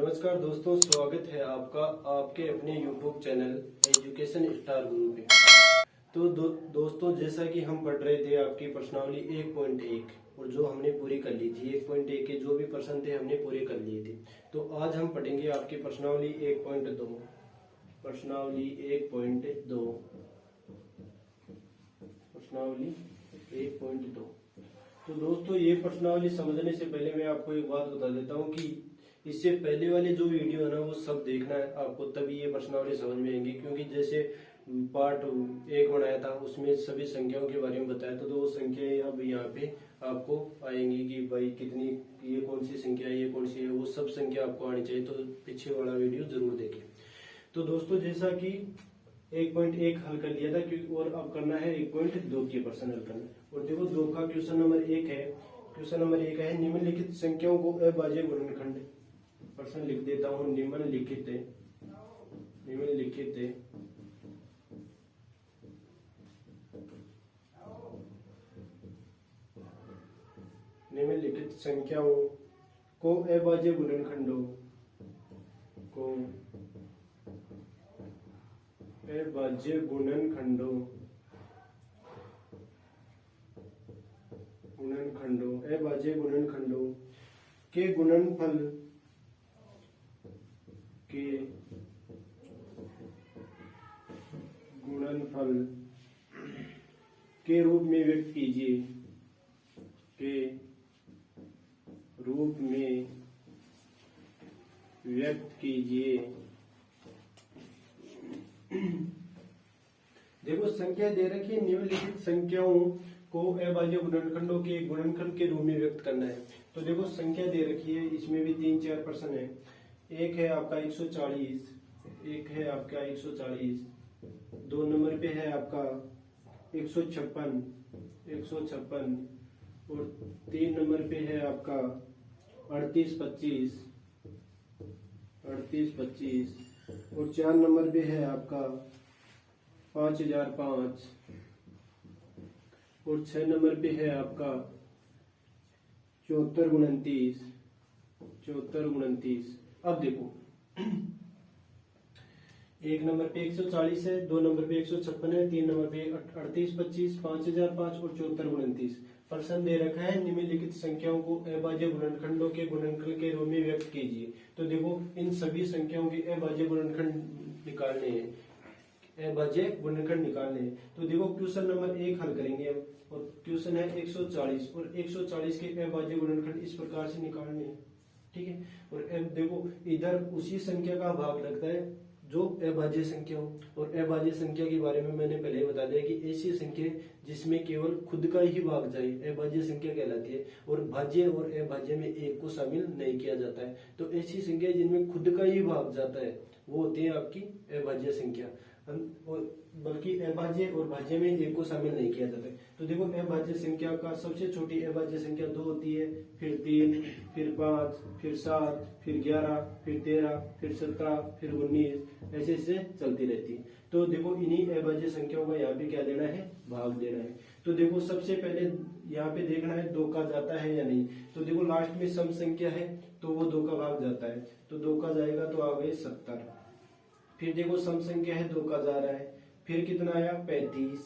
नमस्कार दोस्तों, स्वागत है आपका आपके अपने YouTube चैनल एजुकेशन स्टार गुरु पे। तो दोस्तों, जैसा कि हम पढ़ रहे थे आपकी प्रश्नावली 1.1 और जो हमने पूरी कर ली थी 1.1 के जो भी प्रश्न थे हमने पूरे कर लिए थे। तो आज हम पढ़ेंगे आपकी प्रश्नावली 1.2। प्रश्नावली 1.2 प्रश्नावली 1.2। तो दोस्तों, ये प्रश्नावली समझने से पहले मैं आपको एक बात बता देता हूँ कि इससे पहले वाले जो वीडियो है ना वो सब देखना है आपको, तभी ये प्रश्नावली समझ में आएंगी। क्योंकि जैसे पार्ट 1 बनाया था उसमें सभी संख्याओं के बारे में बताया था, तो वो संख्याएं अब यहाँ पे आपको आएंगी कि भाई कितनी, ये कौन सी संख्या है, ये कौन सी है, वो सब संख्या आपको आनी चाहिए। तो पीछे वाला वीडियो जरूर देखें। तो दोस्तों, जैसा कि 1.1 हल कर लिया था क्योंकि और अब करना है 1.2 के प्रश्न हल करना है। और देखो 2 का क्वेश्चन नंबर 1 है। क्वेश्चन नंबर 1 है निम्नलिखित संख्याओं को अभाज्य गुणनखंड। प्रश्न लिख देता हूं, निम्नलिखित संख्याओं को अभाज्य गुणनखंडों अभाज्य गुणनखंडों के गुणनफल के रूप में व्यक्त कीजिए। देखो संख्या दे रखी है, निम्नलिखित संख्याओं को अभाज्य गुणनखंडों के गुणनखंड के रूप में व्यक्त करना है। तो देखो संख्या दे रखी है, इसमें भी 3-4 प्रश्न है। एक है आपका 140, 2 नंबर पे है आपका 156 और 3 नंबर पे है आपका 38-25 और 4 नंबर पे है आपका 5005 और 6 नंबर पे है आपका 74-29। अब देखो 1 नंबर पे 140 है, 2 नंबर पे 156 है, 3 नंबर पे 38-25, 5005 और 74-29। प्रश्न दे रखा है निम्नलिखित संख्याओं को अभाज्य गुणनखंडों के गुणनखंड के रूप में व्यक्त कीजिए। तो देखो इन सभी संख्याओं के अभाज्य गुणनखंड निकालने हैं। तो देखो क्वेश्चन नंबर 1 हल करेंगे हम, और क्वेश्चन है 140 और 140 के अभाज्य गुणनखंड इस प्रकार से निकालने हैं। ठीक है, और अब देखो इधर उसी संख्या का भाग लगता है जो अभाज्य संख्या हो। और अभाज्य संख्या के बारे में मैंने पहले ही बता दिया कि ऐसी संख्या जिसमें केवल खुद का ही भाग जाए अभाज्य संख्या कहलाती है, और भाज्य और अभाज्य में एक को शामिल नहीं किया जाता है। तो ऐसी संख्या जिनमें खुद का ही भाग जाता है वो होती है आपकी अभाज्य संख्या, बल्कि अभाज्य और भाज्य में एक को शामिल नहीं किया जाता है। तो देखो अभाज्य संख्या का सबसे छोटी अभाज्य संख्या 2 होती है, फिर 3, फिर 5, फिर 7, फिर 11, फिर 13, फिर 17, फिर 19, ऐसे ऐसे चलती रहती है। तो देखो इन्हीं अभाज्य संख्याओं का यहाँ पे क्या देना है, भाग देना है। तो देखो सबसे पहले यहाँ पे देखना है 2 का जाता है या नहीं। तो देखो लास्ट में सम संख्या है तो वो 2 का भाग जाता है, तो 2 का जाएगा तो आ गए 70। फिर देखो सम संख्या है 2 का जा रहा है, फिर कितना आया 35,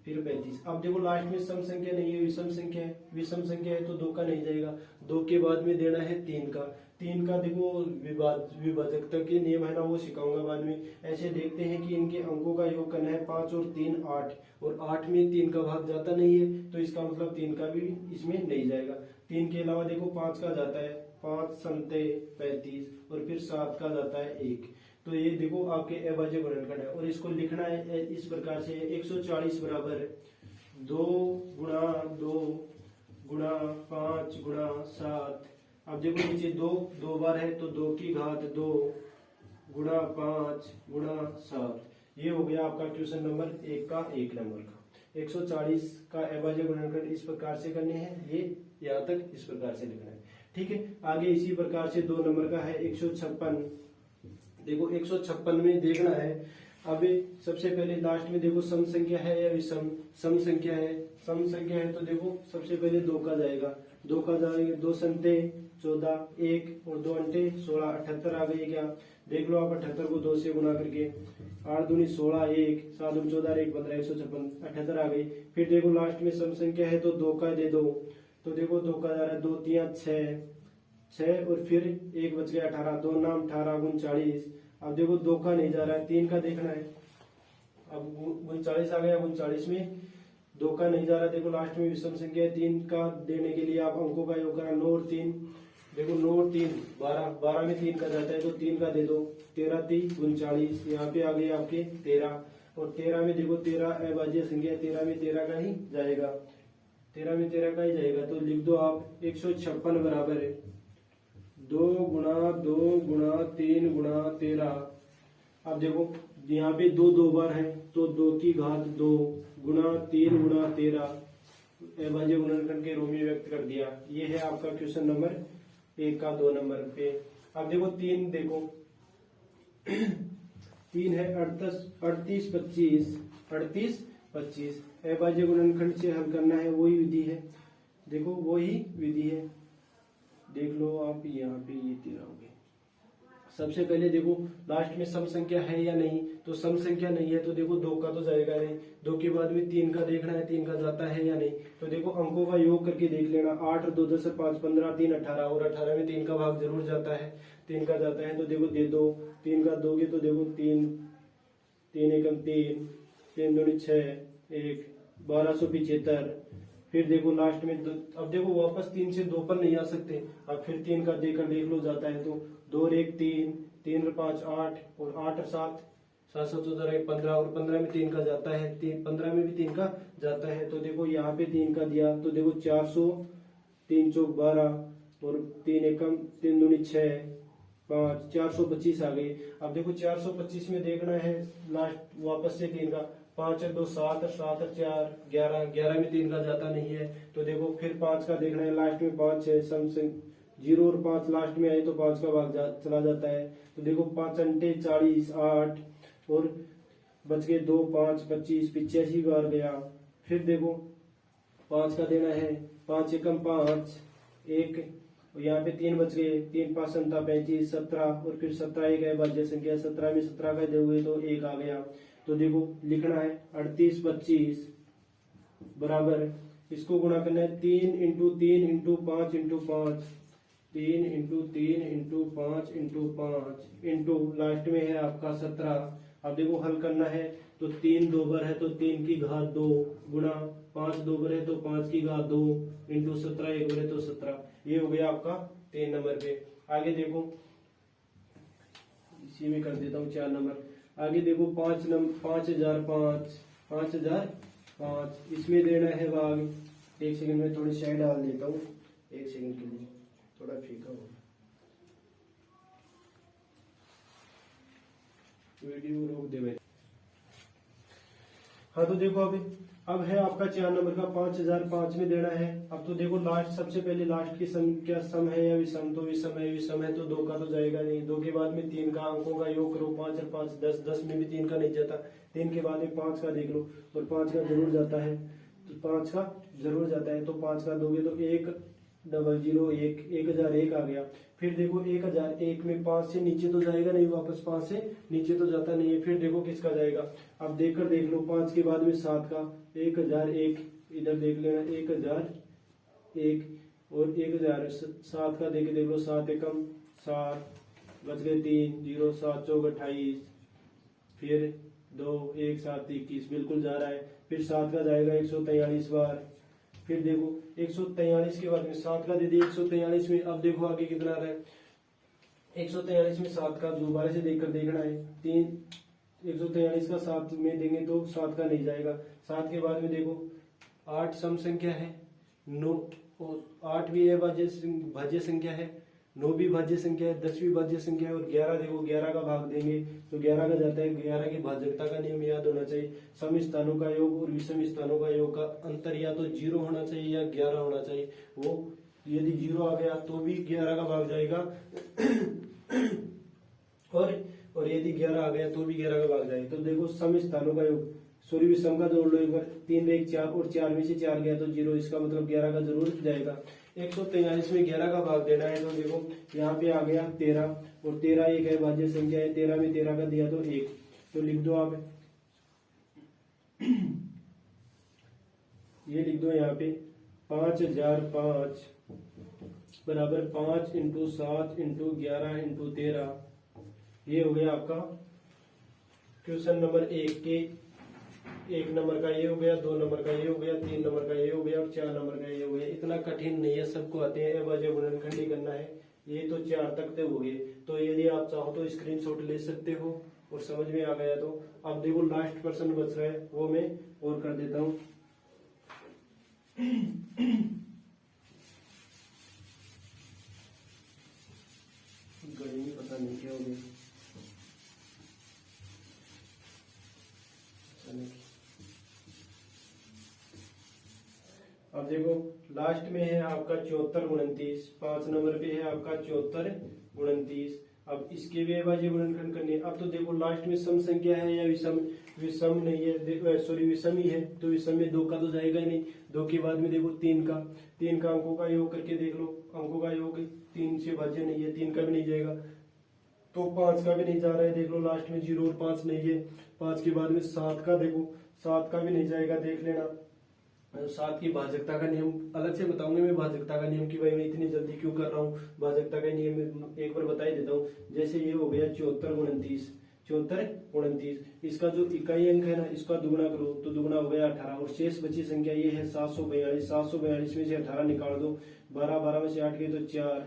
फिर 35। अब देखो लास्ट में सम संख्या नहीं है, विषम संख्या है तो 2 का नहीं जाएगा। 2 के बाद में देना है 3 का। 3 का देखो विभाजकता के नियम है ना, वो सिखाऊंगा बाद में। ऐसे देखते हैं कि इनके अंकों का योग करना है, 5 और 3 8, और 8 में 3 का भाग जाता नहीं है, तो इसका मतलब 3 का भी इसमें नहीं जाएगा। 3 के अलावा देखो 5 का जाता है, 5 7 35, और फिर 7 का जाता है 1। तो ये देखो आपके अभाज्य गुणनखंड है, और इसको लिखना है इस प्रकार से 140 बराबर 2 गुणा 2 गुणा 5 गुणा 7। अब देखो नीचे 2 बार है तो 2 की घात 2 गुणा 5 गुणा 7। ये हो गया आपका क्वेश्चन नंबर 1 का 1 नंबर का। 140 का अभाज्य गुणनखंड इस प्रकार से करने हैं, ये यहाँ तक इस प्रकार से लिखना है। ठीक है, आगे इसी प्रकार से 2 नंबर का है 156। देखो 156 में देखना है, अभी सबसे पहले लास्ट में देखो सम संख्या है या विषम। सम संख्या है तो देखो सबसे पहले 2 का जाएगा, 2 का जाएगा 2 संते 14 1 और 2 अंटे 16 78 आ गई क्या? देख लो आप 78 को 2 से गुना करके 8 दूनी 16 1 7 दूनी 14 1 15 156 78 आ गई। फिर देखो लास्ट में सम संख्या है तो 2 का दे दो, तो देखो 2 का जा रहा है 2 3 6 और फिर 1 बच गया 18 2 नाम 18 गुण 40। अब देखो 2 का नहीं जा रहा है 3 का देखना है। अब गुण 40 आ गया, गुण 40 में 2 का नहीं जा रहा, देखो लास्ट में विषम संख्या है 3 का देने के लिए आप अंकों का योग करा 9 और 3, देखो 9 और 3 12, 12 में 3 का जाता है तो 3 का दे दो 13 3 गुण 40, यहाँ पे आ गए आपके 13 और 13 में देखो 13 अभाज्य संख्या है 13 में 13 का ही जाएगा, 13 में 13 का ही जाएगा तो लिख दो आप 156 बराबर है 2 गुणा 3 गुणा 13। अब देखो यहाँ पे 2 2 बार है तो 2 की घात 2 गुणा 3 गुणा 13 अभाज्य गुणनखंड के रूप में व्यक्त कर दिया। ये है आपका क्वेश्चन नंबर 1 का 2 नंबर पे। अब देखो 3 देखो 3 है 38 25 अभाज्य गुणनखंड से हल करना है, वही विधि है, देखो वही विधि है, देख लो आप यहाँ पे ये 13 हो गए। सबसे पहले देखो लास्ट में सम संख्या है या नहीं, तो सम संख्या नहीं है तो देखो 2 का तो जाएगा नहीं, 2 के बाद में 3 का देखना है 3 का जाता है या नहीं, तो देखो अंकों का योग करके देख लेना 8 और 2 10 5 15 3 18 और 18 में 3 का भाग जरूर जाता है, 3 का जाता है तो देखो दे दो, 3 का दोगे तो देखो 3 3 एकम 3 3 दूनी 6 1 1275। फिर देखो लास्ट में अब देखो वापस 3 से 2 पर नहीं आ सकते, अब फिर 3 का देकर देख लो जाता है तो 2 और 1 3 3 और 5 8 और 8 और 7 7 7 14 15 और 15 में 3 का जाता है, 15 में भी 3 का जाता है तो देखो यहाँ पे 3 का दिया तो देखो 400 3 चौक 12 और 3 एकम 3 दूनी 6 5 425 आ गई। अब देखो 425 में देखना है लास्ट वापस से 3 का 5 और 2 7 और 7 और 4 11 11 में 3 का जाता नहीं है तो देखो फिर 5 का देखना है, लास्ट में 5 है, सम 0 और 5 लास्ट में आए तो 5 का भाग चला जाता है तो देखो 5 अंटे 40 8 और बच गए 2 5 25 85 बार गया। फिर देखो 5 का देना है 5 एकम 5 1 और यहाँ पे 3 बच गए 3 5 35 17 और फिर 17 एक है भाज्य संख्या 17 में 17 का दोगे तो 1 आ गया तो देखो लिखना है 38 25 बराबर इसको गुणा करना है 3 into 3 into 5 into 5 3 into 3 into 5 into 5 into last में है आपका 17। अब देखो हल करना है तो 3 2 बार है तो 3 की घात 2 गुणा 5 2 बार है तो 5 की घात 2 इंटू 17 1 बार है तो 17। ये हो गया आपका 3 नंबर पे। आगे देखो इसी में कर देता हूँ 4 नंबर। आगे देखो 5005 इसमें देना है भाग। एक सेकंड में थोड़ी शायद डाल देता हूँ, एक सेकंड के लिए थोड़ा फीका हो वीडियो रोक दे भाई। हाँ तो देखो अब है आपका 4 नंबर का 5005 में देना है। अब तो देखो लास्ट सबसे पहले लास्ट की संख्या सम है या विषम, तो विषम है तो 2 का तो जाएगा नहीं। 2 के बाद में 3 का अंकों का योग करो 5 और 5 10 10 में भी 3 का नहीं जाता। 3 के बाद में 5 का देख लो और 5 का जरूर जाता है तो 5 का जरूर जाता है तो 5 का दोगे तो 1 0 1 1001 आ गया। फिर देखो 1001 में 5 से नीचे तो जाएगा नहीं, वापस 5 से नीचे तो जाता नहीं है। फिर देखो किसका जाएगा, अब देखकर देख लो 5 के बाद में 7 का 1001 इधर देख लेना 1001 और 1007 का देख लो 7 एकम 7 बच गए 3 0 7 चौक 28 फिर 2 1 7 21 बिल्कुल जा रहा है। फिर 7 का जाएगा 143 बार। फिर देखो 143 के बाद में 7 का दे दिए 143 में। अब देखो आगे कितना आ रहा है 143 में 7 का दोबारा से देखकर देखना है 143 का 7 में देंगे तो 7 का नहीं जाएगा। 7 के बाद में देखो 8 सम संख्या है, 9 8 भी है भाज्य संख्या है, 9 भी भाज्य संख्या है, 10 भी भाज्य संख्या है और 11 देखो 11 का भाग देंगे तो 11 का जाता है। 11 की भाजकता का नियम याद होना चाहिए। सम स्थानों का योग और विषम स्थानों का योग का अंतर या तो 0 होना चाहिए या 11 होना चाहिए। वो यदि 0 आ गया तो भी 11 का भाग जाएगा और यदि 11 आ गया तो भी 11 का भाग जाएगा। तो देखो सम स्थानों का योग सॉरी विषम का जोड़ लो एक बार 3 1 4 और 4 में से 4 गया तो 0, इसका मतलब 11 का जरूर जाएगा। 143 में 11 का भाग देना है, तो देखो यहाँ पे आ गया 13, और 13 एक अभाज्य संख्या है, 13 में 13 का दिया तो 1, तो लिख दो आप ये लिख दो यहाँ पे 5005 बराबर 5 इंटू 7 इंटू 11 इंटू 13। ये हो गया आपका क्वेश्चन नंबर 1 के 1 नंबर का ये हो गया, 2 नंबर का ये हो गया, 3 नंबर का ये हो गया और 4 नंबर का ये हो गया। इतना कठिन नहीं है, सबको आते हैं। अभाज्य गुणनखंड ही करना है। ये तो 4 तक तो हो गए, तो यदि आप चाहो तो स्क्रीनशॉट ले सकते हो और समझ में आ गया तो। अब देखो लास्ट प्रश्न बच रहा है, वो मैं और कर देता हूँ। घड़ी में पता नहीं क्या हो गया। अब देखो लास्ट में है आपका 74 29, 5 नंबर पे है आपका 74 29। अब इसके भी अभाज्य गुणनखंड करने। अब तो देखो लास्ट में सम संख्या है या विषम, विषम नहीं है, देखो सॉरी विषम ही है, तो विषम में 2 का तो जाएगा ही नहीं। 2 के बाद में देखो 3 का अंकों का योग करके देख लो, अंकों का योग 3 से भाज्य नहीं है, 3 का भी नहीं जाएगा, तो 5 का भी नहीं जा रहा है, देख लो लास्ट में 0 और 5 नहीं है। 5 के बाद में 7 का देखो, 7 का भी नहीं जाएगा, देख लेना। 7 की भाजकता का नियम अलग से बताऊंगे मैं, भाजकता का नियम की भाई मैं इतनी जल्दी क्यों कर रहा हूँ, भाजकता का नियम एक बार बता ही देता हूँ। जैसे ये हो गया 74 29, 74 29, इसका जो इकाई अंक है ना, इसका दुगुना करो तो दुगुना हो गया 18, और शेष बची संख्या ये है 742। 742 में से 18 निकाल दो, 12 12 में से 8 गए तो 4,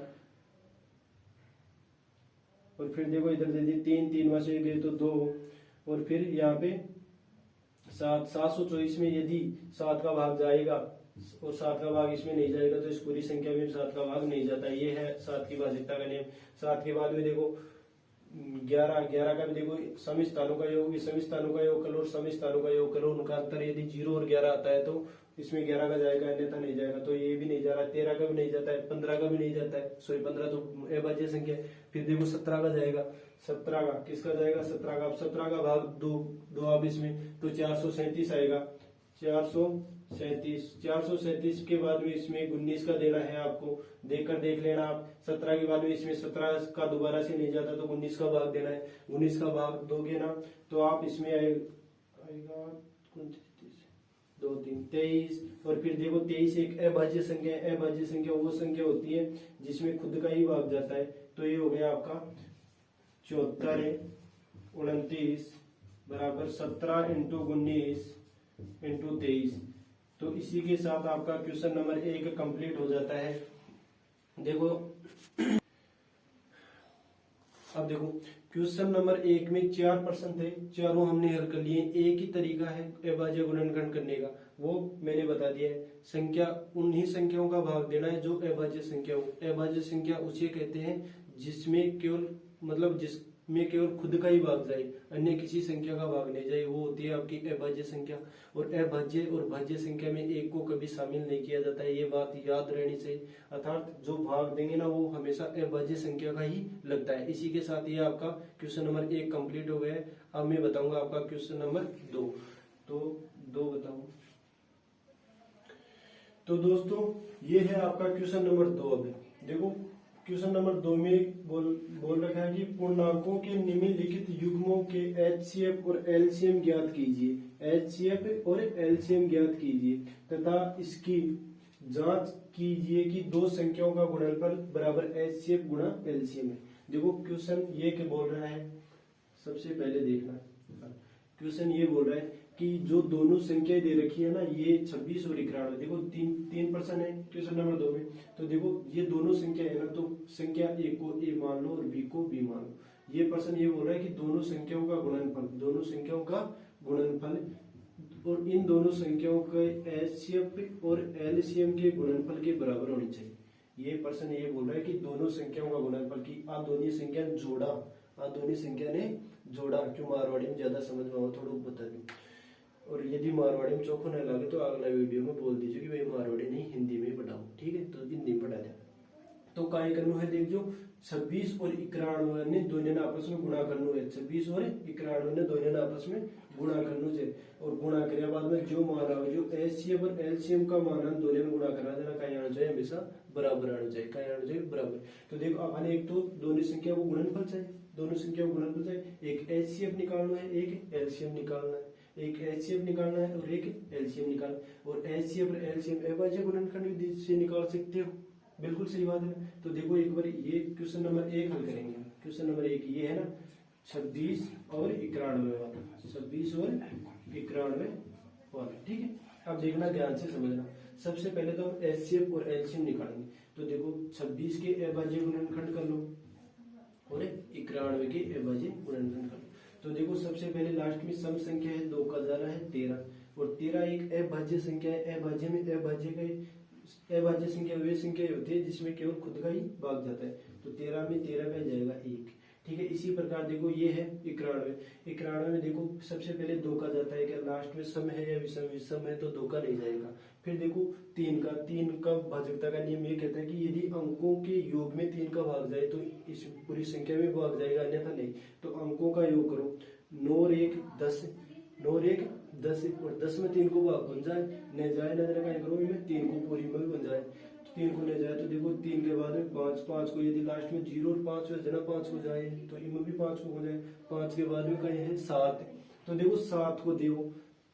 और फिर देखो इधर दे दी 3, 3 में से गए तो 2, और फिर यहाँ पे 724 में यदि 7 का भाग जाएगा और 7 का भाग इसमें नहीं जाएगा तो इस पूरी संख्या में 7 का भाग नहीं जाता। ये है 7 की भाजकता का नियम। 7 के बाद में देखो 11 का भी देखो सम स्थानों का योग, विषम स्थानों का योग करो और सम स्थानों का योग करो, उनका अंतर यदि 0 और 11 आता है तो इसमें 11 का जाएगा, अन्यथा नहीं जाएगा, तो ये भी नहीं जा रहा है। 13 का भी नहीं जाता है, 15 का भी नहीं जाता है, सॉरी 15 तो अभाज्य संख्या है। फिर देखो 17 का जाएगा, 17 का किसका जाएगा, 17 का। अब 17 का भाग 2 अब इसमें तो 437 आएगा, 437 के बाद में इसमें 19 का देना है आपको, देखकर देख लेना आप। 17 के बाद में इसमें 17 का दोबारा से नहीं जाता तो 19 का भाग देना है। 19 का भाग दोगे ना तो आप इसमें आएगा 2 3 23, और फिर देखो 23 एक अभाज्य संख्या है। अभाज्य संख्या वो संख्या होती है जिसमें खुद का ही भाग जाता है, तो ये हो गया आपका 74 29 बराबर 17 इंटू 19 इंटू 23। तो इसी के साथ आपका क्वेश्चन नंबर 1 कंप्लीट हो जाता है। देखो अब देखो क्वेश्चन नंबर 1 में 4 प्रश्न थे, चारों हमने हल कर लिए। एक ही तरीका है अभाज्य गुणनखंड करने का, वो मैंने बता दिया है। संख्या उन्हीं संख्याओं का भाग देना है जो अभाज्य संख्या हो। अभाज्य संख्या उसे कहते हैं जिसमें केवल मतलब जिसमें केवल खुद का ही भाग जाए, अन्य किसी संख्या का भाग नहीं जाए, वो होती है आपकी अभाज्य संख्या। और अभाज्य और भाज्य संख्या में एक को कभी शामिल नहीं किया जाता है, ये बात याद रहनी चाहिए। अर्थात जो भाग देंगे ना वो हमेशा अभाज्य संख्या का ही लगता है। इसी के साथ ये आपका क्वेश्चन नंबर 1 कंप्लीट हो गया है। अब मैं बताऊंगा आपका क्वेश्चन नंबर 2। तो 2 बताऊं तो दोस्तों ये है आपका क्वेश्चन नंबर 2। अब देखो क्वेश्चन नंबर 2 में बोल रखा है कि पूर्णांकों के निम्नलिखित युग्मों के HCF और LCM ज्ञात कीजिए। HCF और LCM ज्ञात कीजिए तथा इसकी जांच कीजिए कि दो संख्याओं का गुणनफल बराबर HCF गुणा LCM है। देखो क्वेश्चन ये क्या बोल रहा है, सबसे पहले देखना क्वेश्चन ये बोल रहा है कि जो दोनों संख्याएं दे रखी है ना, ये 26 और 91, देखो तीन प्रश्न है क्वेश्चन नंबर 2 में। तो देखो ये दोनों संख्या है ना, तो संख्या A को A मान लो और B को B मान लो। ये प्रश्न ये बोल रहा है कि दोनों संख्याओं का गुणनफल, दोनों संख्याओं का गुणनफल और इन दोनों संख्याओं के HCF और LCM के गुणनफल के बराबर होनी चाहिए। ये प्रश्न ये बोल रहा है कि दोनों संख्याओं का गुणनफल की आ दोनों संख्या जोड़ा, आ दोनों संख्या ने जोड़ा। क्यों मारवाड़ी में ज्यादा समझ में आओ थोड़ा बता दूं, और यदि मारवाड़ी में चौखो न लगे तो अगला वीडियो में बोल दीजिए कि भाई मारवाड़ी नहीं हिंदी में पढ़ाओ, ठीक है, तो हिंदी में पढ़ा दें। तो काय करना है, देख जो 26 और 91 ने दोनों ने आपस में गुणा करना है, 26 और 91 ने दोनों ने आपस में गुणा करना है, और गुणा करे बाद में जो मान आवे, जो एचसीएफ और एलसीएम का मान हम दोनों में गुणा करना देना, काय आना चाहिए हमेशा बराबर आना चाहिए, काय आना चाहिए बराबर। तो देखो अपन एक तो दोनों संख्या को गुणनफल चाहिए, दोनों संख्या को गुणनफल चाहिए, एक एचसीएफ निकालना है, एक एलसीएम निकालना है, एक एचसीएफ निकालना है और एक एलसीएम निकालना, और एचसीएफ और एलसीएम अभाज्य गुणनखंड विधि से निकाल सकते हो, बिल्कुल सही बात है। तो देखो एक बार ये क्वेश्चन नंबर 1 हल करेंगे, क्वेश्चन नंबर 1 ये है ना 26 और 91 वाला, 26 और 91 वाला, ठीक है। अब देखना ध्यान से समझना, सबसे पहले तो हम एचसीएफ और एलसीएम निकालेंगे। तो देखो 26 के अभाज्य गुणनखंड कर लो और 91 के अभाज्य गुणनखंड कर लो। तो देखो सबसे पहले लास्ट में सम संख्या है 2 का ज़रा है 13, और 13 एक अभाज्य संख्या है, अभाज्य में अभाज्य का अभाज्य संख्या वे संख्या होती है जिसमें केवल खुद का ही भाग जाता है, तो 13 में 13 का जाएगा 1, ठीक है। इसी प्रकार देखो ये है 91, 91 में देखो सबसे पहले 2 का जाता है, क्या लास्ट में सम है या विषम, विषम है तो 2 का नहीं जाएगा। फिर देखो 3 का भाजकता का नियम ये कहता है कि यदि अंकों के योग में 3 का भाग जाए तो इस पूरी संख्या में भाग जाएगा, अन्यथा नहीं। तो अंकों का योग करो, 9 और 1 10, 9 और 1 10, और 10 में 3 को भाग बन जाए, न जाए न जाए क्या करो, इनमें 3 को पूरी में भी बन जाए, 3 को ले जाए तो देखो 3 के बाद में 5, 5 को यदि लास्ट में 0 और 5 में जना 5 को जाए तो इनमें भी 5 को हो जाए, 5 के बाद में कहीं है 7, तो देखो 7 को देखो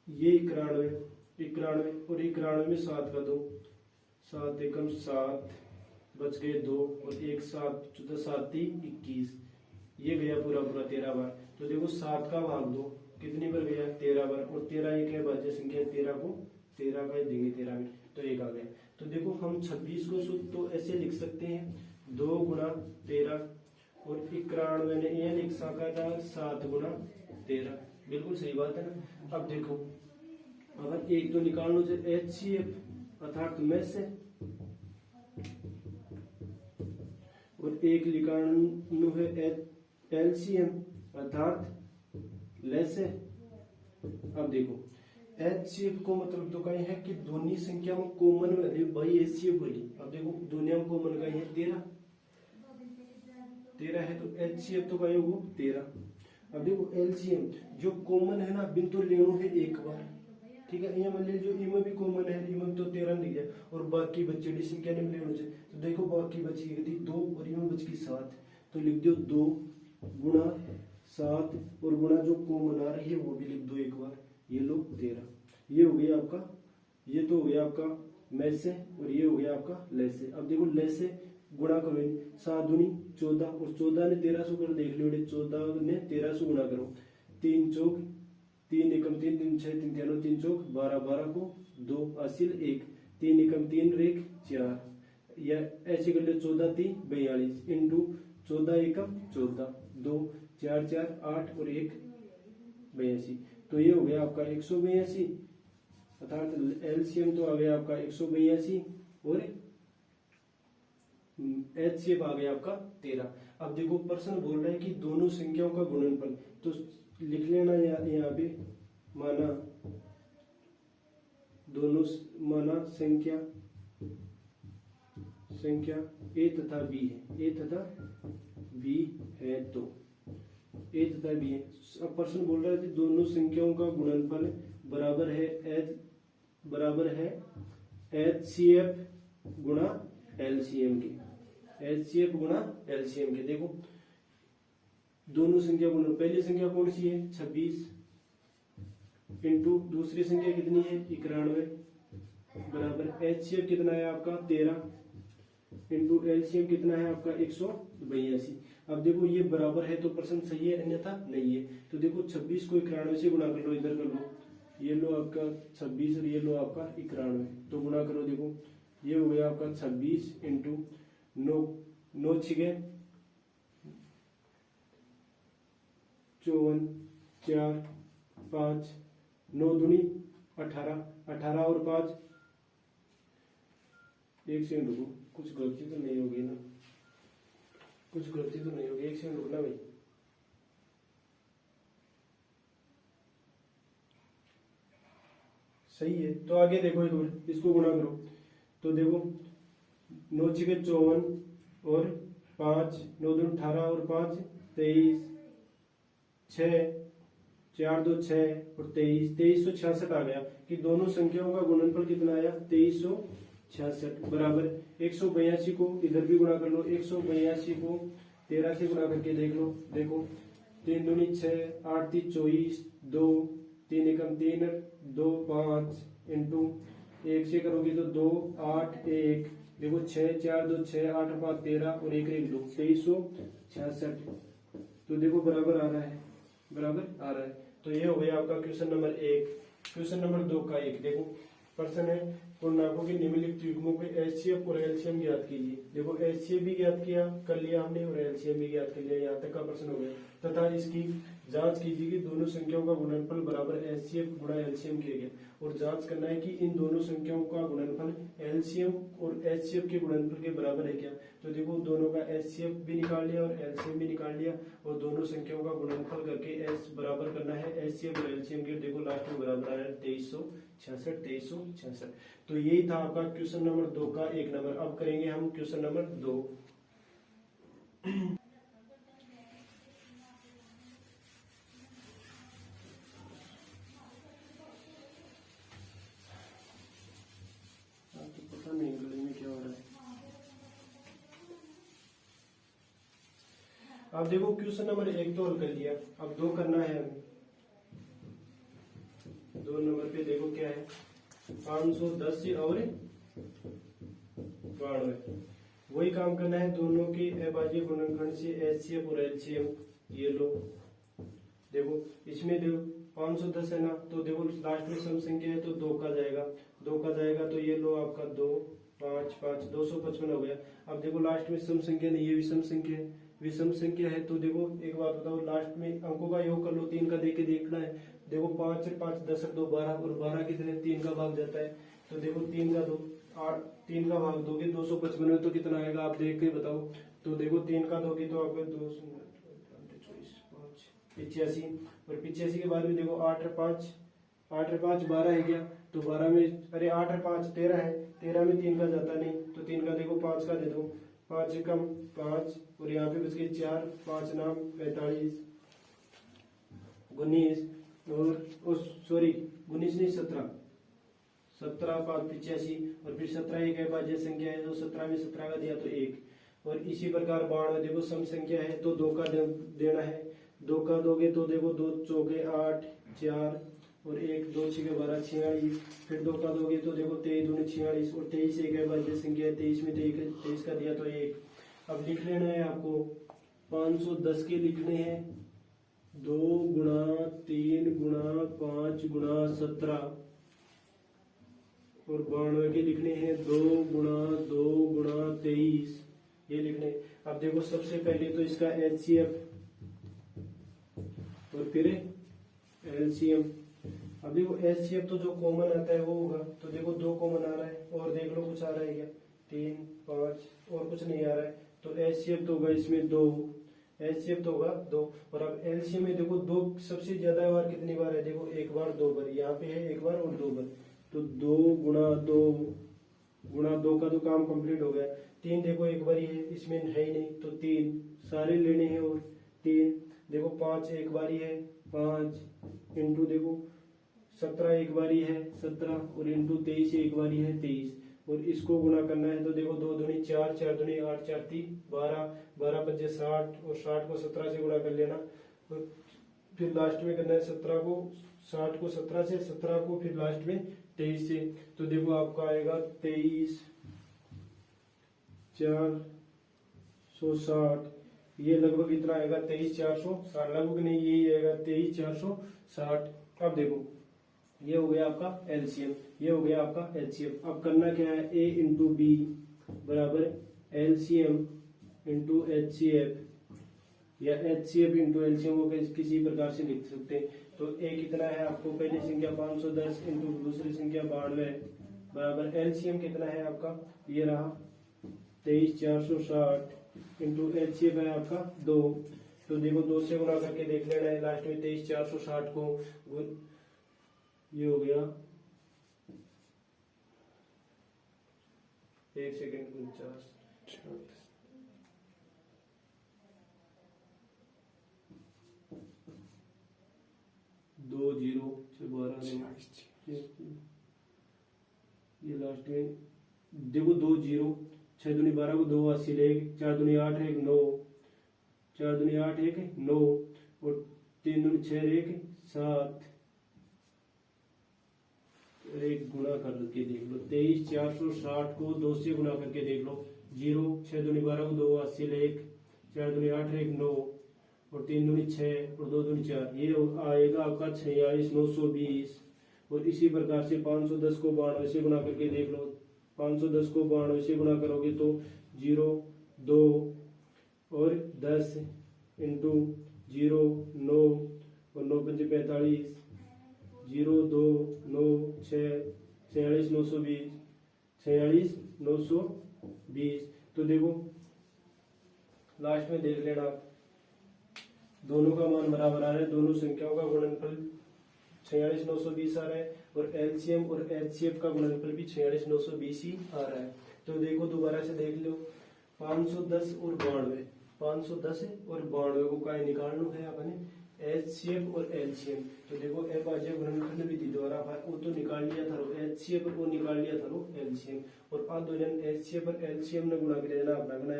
ये 91, 91 और 91 में 7 का दो, 7 एकम 7 बच गए 2 और 1 7 14 7 3 21, ये गया पूरा पूरा 13 बार। तो देखो 7 का भाग दो कितनी बार गया 13 बार, और 13 एक है भाज्य संख्या, 13 को 13 का देंगे 13 में तो 1 आ गया। तो देखो हम 26 को शुद्ध तो ऐसे लिख सकते हैं 2 गुणा 13, और 91 ने ये लिख सका था 7 गुणा 13, बिल्कुल सही बात है ना। अब देखो अगर एक तो निकालना जो एचसीएफ अर्थात में से, और एक निकालना है एलसीएम अर्थात लेस है। अब देखो एचसीएफ को मतलब तो कहीं है कि दोनों संख्या में कॉमन वैल्यू भाई एचसीएफ बोली। अब देखो दोनों में कॉमन कहीं है 13 है, तो एचसीएफ तो कहीं वो 13। अब देखो एलसीएम जो कॉमन है ना बिन तो लेनो है एक बार, ठीक है। ये मान लीजिए जो इम भी कॉमन है, इम तो 13 लिख दिया, और बाकी बच्चे डी संख्या नहीं लेना चाहिए। तो देखो बाकी बची कितनी 2 और इम बच की 7, तो लिख दो 2 गुणा 7 और गुणा जो कॉमन आ रही है वो भी लिख दो एक बार, ये लो 13। ये हो गया आपका, ये तो हो गया आपका में से, और ये हो गया आपका लेस से। अब देखो लेस से गुणा करो, 7 दूनी 14, और 14 ने 13 से कर देख लो, 14 ने 13 से गुणा करो, 3 चौक 3 एकम 3 3 6 3 3 3 चौक 12, 12 को 2 हासिल 1, 3 एकम 3 रेख 4, या ऐसे कर लो 14 3 42 इंटू 14 एकम 14 2 4 4 8 और 1 82, तो ये हो गया आपका 182, अर्थात एलसीएम तो आ गया आपका 182 और एचसीएफ आ गया आपका 13। अब देखो प्रश्न बोल रहा है कि दोनों संख्याओं का गुणनफल, तो लिख लेना यहाँ पे माना दोनों माना संख्या ए तथा बी है, ए तथा बी है, तो ए तथा बी है। अब प्रश्न बोल रहा है कि दोनों संख्याओं का गुणनफल बराबर है एचसीएफ गुणा एलसीएम के, एचसीएफ गुणा एलसीएम के। देखो दोनों संख्या गुणन, पहली संख्या कौन सी है 26 इंटू दूसरी संख्या कितनी है 91 बराबर एचसीएफ कितना है आपका 13 इंटू एलसीएम कितना है आपका 182। अब देखो ये बराबर है तो प्रश्न सही है, अन्यथा नहीं है। तो देखो 26 को 91 से गुणा कर लो, इधर कर लो, ये लो आपका 26 और ये लो आपका 91, तो गुणा करो। देखो ये हो गया आपका 26 इंटू 9 छिगे 54 4 5 9 दूनी 18, 18 और 5 एक सेकंड रुको, कुछ गलती तो नहीं होगी ना, कुछ गलती तो नहीं होगी, एक सेकंड रुकना भाई। सही है, तो आगे देखो एक बार इसको गुणा करो। तो देखो 9 छिके 54 और 5, 9 दूनी 18 और 5 23, 6, 4 2 6 और 23, 2366 आ गया कि दोनों संख्याओं का गुणनफल कितना आया 2366 बराबर 182 को इधर भी गुणा कर लो, 182 को 13 से गुणा करके देख लो, देखो 3 दूनी 6, 8 3 24, 2 3 एकम 3 2 5 इंटू 1 से करोगे तो 2 8 1, देखो 6 4 2 6 8 5 13 और 1 1 2 2366, तो देखो बराबर आ रहा है, बराबर आ रहा है। तो ये हो गया आपका क्वेश्चन नंबर 1। क्वेश्चन नंबर 2 का 1 देखो प्रश्न है पूर्णांकों के निम्नलिखित युग्मों के एचसीएफ और एलसीएम ज्ञात कीजिए। देखो एचसीएफ भी ज्ञात किया कर लिया हमने और एलसीएम भी ज्ञात कर लिया, यहाँ तक का प्रश्न हो गया। तथा इसकी जांच कीजिए कि दोनों संख्याओं का गुणनफल बराबर एचसीएफ गुणा एलसीएम किया गया, और जांच करना है कि इन दोनों संख्याओं का गुणनफल एलसीएम और एचसीएफ के गुणनफल के बराबर है क्या। तो देखो दोनों का एचसीएफ भी निकाल लिया और एलसीएम भी निकाल लिया, और दोनों संख्याओं का गुणनफल करके एच बराबर करना है एचसीएफ और एलसीएम के। देखो लास्ट में बराबर आ रहा है 2366। तो यही था आपका क्वेश्चन नंबर 2 का 1 नंबर। अब करेंगे हम क्वेश्चन नंबर 2। तो पता नहीं गले में क्या हो रहा है। अब देखो क्वेश्चन नंबर 1 तो हल कर लिया, अब 2 करना है हमें। 2 नंबर पे देखो क्या है 510 से और 92, वही काम करना है दोनों के अभाज्य गुणनखंड से एचसीएफ और एलसीएम। ये लो देखो इसमें देखो 510 है ना, तो देखो लास्ट में सम संख्या है तो 2 का जाएगा, 2 का जाएगा तो ये लो आपका 2 5 5 255 हो गया। अब देखो लास्ट में सम संख्या नहीं, ये विषम संख्या है, विषम संख्या है तो देखो एक बात बताओ लास्ट में अंकों का योग कर लो, 3 का देके देखना है। देखो 5 5 10 2 12 और 12 कितने 3 का भाग जाता है, तो देखो 3 का 2 8, 3 का भाग दोगे 255 में तो कितना आएगा आप देख के बताओ। तो देखो 3 का दोगे तो आपको 85, और 85 के बाद में देखो 8 5 12 है क्या, तो 12 में अरे 8 5 13 है, 13 में 3 का जाता नहीं, तो 3 का देखो 5 का दे दो, 5 कम 5 और यहाँ पे बच गए 4 5 नाम 45 19 और सॉरी 19 नहीं 17 5 85 और फिर 17 एक अभाज्य संख्या है तो 17 में 17 का दिया तो 1, और इसी प्रकार 92 देखो सम संख्या है तो 2 का देना है, 2 का दोगे तो देखो 2 चौके 8 4 और 1 2 6 12 46, फिर 2 का दोगे तो देखो 23 दूनी 46 और 23 एक अभाज्य संख्या है, 23 में 23 का दिया तो 1। अब लिख लेना है आपको 510 के लिखने हैं 2 गुणा 3 गुणा 5 गुणा 17, और 92 के लिखने हैं 2 गुणा 2 गुणा 23, ये लिखने। अब देखो सबसे पहले तो इसका एचसीएफ और फिर एलसीएम। अब देखो एचसीएफ तो जो कॉमन आता है वो होगा, तो देखो 2 कॉमन आ रहा है, और देख लो कुछ आ रहा है क्या 3 5 और कुछ नहीं आ रहा है, तो एचसीएफ तो होगा इसमें 2, एचसीएफ तो होगा 2। और अब एलसीएम में देखो 2 सबसे ज्यादा बार कितनी बार है, देखो 1 बार 2 बार, यहाँ पे है 1 बार और 2 बार, तो 2 गुणा 2 का तो काम कंप्लीट हो गया। 3 देखो 1 बार ही है, इसमें है ही नहीं, तो 3 सारे लेने हैं, और 3 देखो 5 1 बार ही है 5 इंटू देखो 17 1 बार ही है 17 और इंटू 23 1 बार ही है 23, और इसको गुणा करना है तो देखो 2 दूनी 4 4 दूनी 8 4 3 12 12 5 60 और 60 को 17 से गुणा कर लेना, और फिर लास्ट में करना है 17 को 60 को 17 से 17 को फिर लास्ट में 23 से, तो देखो आपका आएगा 23 460, ये लगभग इतना आएगा 23 460, लगभग नहीं यही आएगा 23 460। अब देखो ये हो गया आपका एलसीएम, ये हो गया आपका एचसीएफ। अब करना क्या है ए इंटू बी बराबर एलसीएम इंटू एचसीएफ या एचसीएफ इंटू एलसीएम को किसी प्रकार से लिख सकते हैं। तो ए कितना है आपको पहली संख्या 510 इंटू दूसरी संख्या 92 बराबर एलसीएम कितना है आपका ये रहा 23 460 इंटू एचसीएफ है आपका 2, तो देखो 2 से गुणा करके देख लेना है, लास्ट में 23 460 को ये हो गया 1 सेकेंड 49 देखो 2 जीरो, 6 दूनी 12 को 2 80 लेके 4 दूनी 8 एक 9, 4 दूनी 8 एक 9 और 3 दूनी 6 एक 7, एक गुणा करके देख लो 23 460 को 2 से गुणा करके देख लो 0, 6 दूनी 12 को 2 80 लेके 4 दूनी 8 एक 9 और 3 दूनी 6 और 2 दूनी 4, ये आएगा आपका 46920। और इसी प्रकार से 510 को 92 से गुणा करके देख लो, 510 को 92 से गुणा करोगे तो 0 2 और 10 इंटू 0 9 और 9 पंजे 45, 0 2 9 6 46 920, 46 920। तो देखो लास्ट में देख लेना दोनों का मान बराबर आ रहा है, दोनों संख्याओं का गुणनफल 46920 आ रहा है और एलसीएम और एचसीएफ का गुणनफल भी 46920 ही आ रहा है। तो देखो दोबारा से देख लो 510 और 92, 510 और 92 को काय निकालना है अपने एचसीएफ और एलसीएम। तो देखो अभाज्य गुणनखंड विधि द्वारा वो तो निकाल लिया था एचसीएफ और वो निकाल लिया था एलसीएम और आ दो जन एचसीएफ और एलसीएम ने गुणा कर देना अपना गना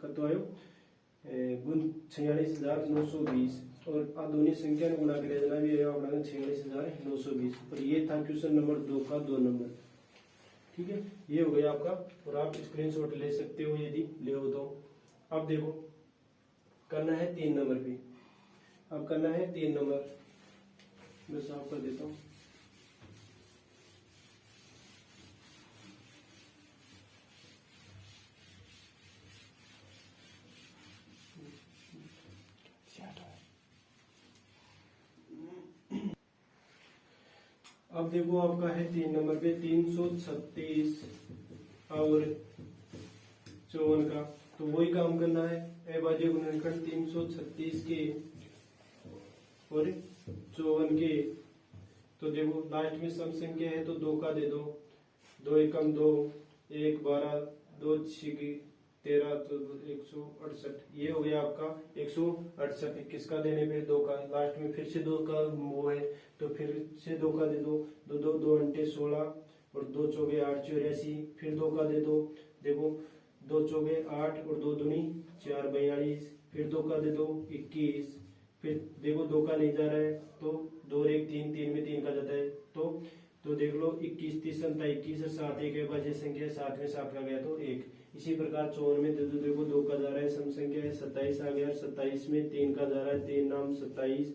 कतो आयो गुण 46920 और आ दोनों संख्या ने गुणा कर देना भी आएगा अपना 46920। और ये था क्वेश्चन नंबर 2 का 2 नंबर। ठीक है, ये हो गया आपका और आप स्क्रीनशॉट ले सकते हो यदि ले हो तो। अब देखो करना है 3 नंबर पे, अब करना है 3 नंबर, मैं साफ कर देता हूँ। अब देखो आपका है 3 नंबर पे 336 और 54 का, तो वही काम करना है अभाज्य गुणनखंड 336 के और 54 के। तो देखो लास्ट में सम संख्या है तो 2 का दे दो, 2 एकम 2 1 12 2 6 13 तो 168, ये हो गया आपका 168। किसका देने पे 2 का, लास्ट में फिर से 2 का वो है तो फिर से 2 का दे दो, 2 2 2 अंटे 16 और 2 चौगे 8 84, फिर 2 का दे दो, देखो 2 चौगे 8 और 2 दूनी 4 42, फिर 2 का दे दो 21, फिर देखो 2 का नहीं जा रहा है तो 2 1 3 3 में 3 का जाता है तो देख लो 21 30 21 और 7 एक अभाज्य संख्या 7 में 7 का गया तो 1। इसी प्रकार 54 में दे दो, देखो 2 का जा रहा है सम संख्या है 27 आ गया, 27 में 3 का जा रहा है 3 नाम 27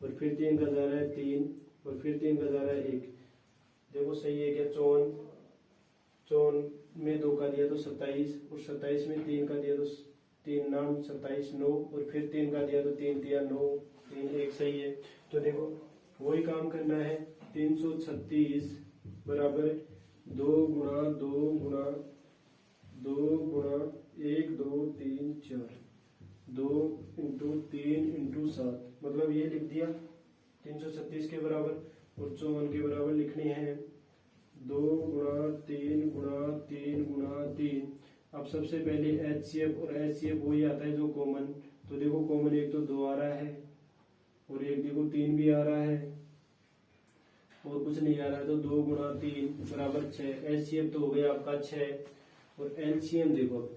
और फिर 3 का जा रहा है 3 और फिर 3 का जा रहा है 1। देखो सही है क्या, 54 में 2 का दिया तो 27 और 27 में 3 का दिया तो 3 नाम 27 9 और फिर 3 का दिया तो 3 दिया 9 3 1 सही है। तो देखो वही काम करना है 336 बराबर 2 गुणा 2 गुणा 2 गुणा 1 2 3 4 2 इंटू 3 इंटू 7, मतलब ये लिख दिया 336 के बराबर और 54 के बराबर लिखनी है 2 गुणा 3 गुणा 3 गुणा 3। अब सबसे पहले एचसीएफ और एचसीएफ वही आता है जो कॉमन, तो देखो कॉमन एक तो 2 आ रहा है और एक देखो 3 भी आ रहा है और कुछ नहीं आ रहा है तो 2 गुणा 3 बराबर 6। एचसीएफ तो हो गया आपका 6 और एलसीएम देखो,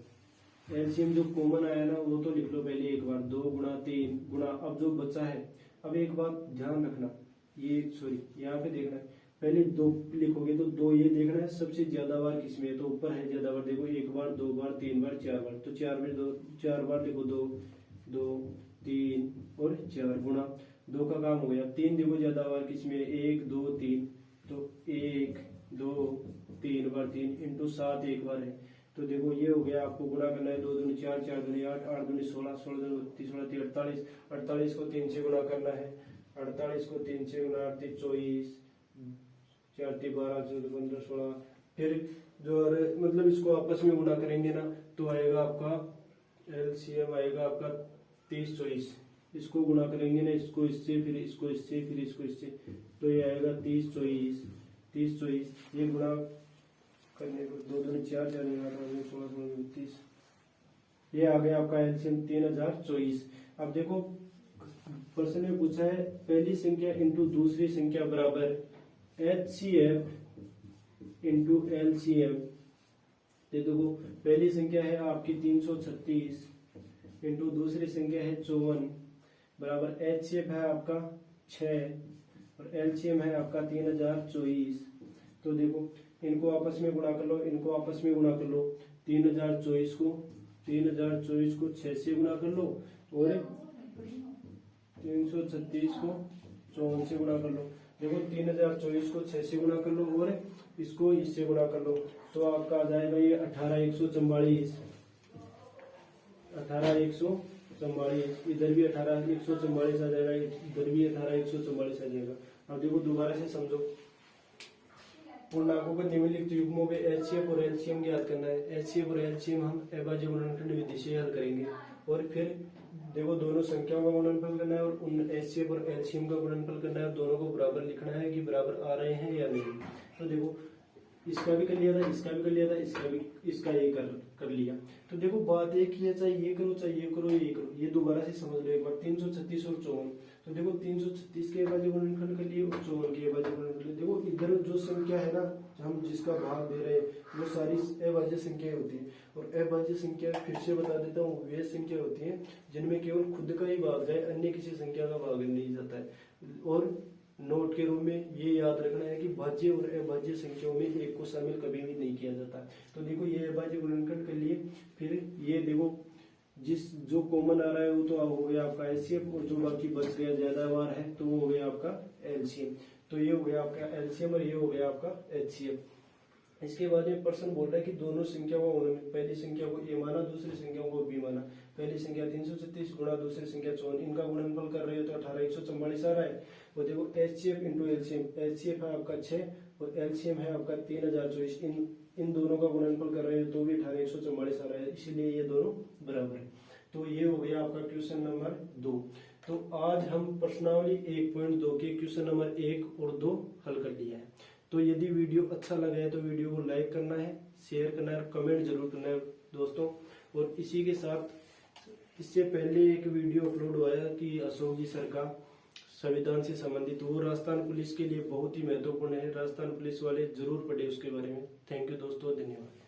एलसीएम जो कॉमन आया ना वो तो लिख लो पहले एक बार 2 गुणा 3 गुणा, अब जो बचा है अब एक बात ध्यान रखना, ये सॉरी यहाँ पे देखना है पहले 2 लिखोगे तो 2 ये देखना है सबसे ज्यादा बार किसमें है तो ऊपर है ज्यादा बार, देखो 1 बार 2 बार 3 बार 4 बार, तो 4 में 2 4 बार देखो 2 2 3 और 4 गुणा 2 का काम हो गया। 3 देखो ज्यादा बार किसमें 1 2 3 तो 1 2 3 बार 3 इंटू 7 एक बार है, तो देखो ये हो गया आपको गुणा करना है 2 दूनी 4 4 दूनी 8 8 दूनी 16 16 दूनी 32 16 3 48 48 को 3 से गुणा करना है, 48 को 3 से गुणा 38 24 4 3 12 14 15 16, फिर जो मतलब इसको आपस में गुणा करेंगे ना तो आएगा आपका एलसीएम आएगा आपका 30 24, इसको गुणा करेंगे ना इसको इससे फिर इसको इससे फिर इसको इससे तो ये आएगा 30 24 30 24, ये गुणा करने को 2 दूनी 4 4 16 16 29, ये आ गया आपका एलसीएम 3024। अब देखो प्रश्न में पूछा है पहली संख्या इंटू दूसरी संख्या बराबर एचसीएफ इंटू एलसीएम तो देखो पहली संख्या है आपकी 336 इंटू दूसरी संख्या है 54 बराबर एचसीएफ है आपका 6 और एलसीएम है आपका 3024। तो देखो इनको आपस में गुणा कर लो, इनको आपस में गुणा कर लो। 3024 को 6 से गुणा कर लो और 336 को 54 से गुणा कर लो। देखो 3024 को 6 से गुणा कर लो और इसको इससे गुणा कर लो, तो आपका आ जाएगा ये 18144। 18144, इधर भी 18144 आ जाएगा, इधर भी 18144 आ जाएगा। अब देखो दोबारा से समझो, पूर्णांकों के निम्नलिखित युग्मों में एचसीएफ और एलसीएम ज्ञात करना है। एचसीएफ और एलसीएम हम अविभाज्य गुणनखंड विधि से हल करेंगे और फिर देखो दोनों संख्याओं का गुणनफल करना है और उन एचसीएफ और एलसीएम का गुणनफल करना है, दोनों को बराबर लिखना है कि बराबर आ रहे हैं या नहीं। तो देखो इसका भी कर लिया था, इसका भी कर लिया था, इसका ये कर लिया। तो देखो बात एक ही है, चाहे ये करो चाहे ये करो ये करो, ये दोबारा से समझ लो एक बार। 336 और 54, तो देखो 336 के अविभाज्य गुणनखंड कर लिए और 54 के अविभाज्य गुणनखंड कर लिए। देखो इधर जो संख्या है ना, हम जिसका भाग दे रहे हैं वो सारी अविभाज्य संख्याएं होती है और अविभाज्य संख्या फिर से बता देता हूँ, वे संख्या होती है जिनमें केवल खुद का ही भाग जाए, अन्य किसी संख्या का भाग नहीं जाता है। और नोट के रूप में ये याद रखना है कि भाज्य और अभाज्य संख्याओं में एक को शामिल कभी भी नहीं किया जाता। तो देखो ये अभाज्य गुणनखंड के लिए, फिर ये देखो जो कॉमन आ रहा है वो तो हो गया आपका एलसीएम और जो बाकी बच गया ज्यादा बार है तो वो हो गया आपका एलसीएम। तो ये हो गया आपका एलसीएम और ये हो गया आपका एचसीएम। इसके बाद में प्रश्न बोल रहा है कि दोनों संख्याओं को, पहली संख्या को ए माना दूसरी संख्याओं को बी माना। पहली संख्या 336 गुणा दूसरी संख्या 54, इनका गुणनफल कर रहे हो तो 18144 आ रहा है। और देखो एचसीएफ इंटू एलसीएम, एचसीएफ है आपका 6 और एलसीएम है आपका 3024, इन दोनों का गुणनफल कर रहे हो तो भी 18144 आ रहा है, इसीलिए ये दोनों बराबर है। तो ये हो गया आपका क्वेश्चन नंबर 2। तो आज हम प्रश्नावली 1.2 के क्वेश्चन नंबर 1 और 2 हल कर लिया है। तो यदि वीडियो अच्छा लगा है तो वीडियो को लाइक करना है, शेयर करना है और कमेंट जरूर करना है दोस्तों। और इसी के साथ इससे पहले एक वीडियो अपलोड हुआ है कि अशोक जी सर का संविधान से संबंधित, वो राजस्थान पुलिस के लिए बहुत ही महत्वपूर्ण है। राजस्थान पुलिस वाले जरूर पढ़े उसके बारे में। थैंक यू दोस्तों, धन्यवाद।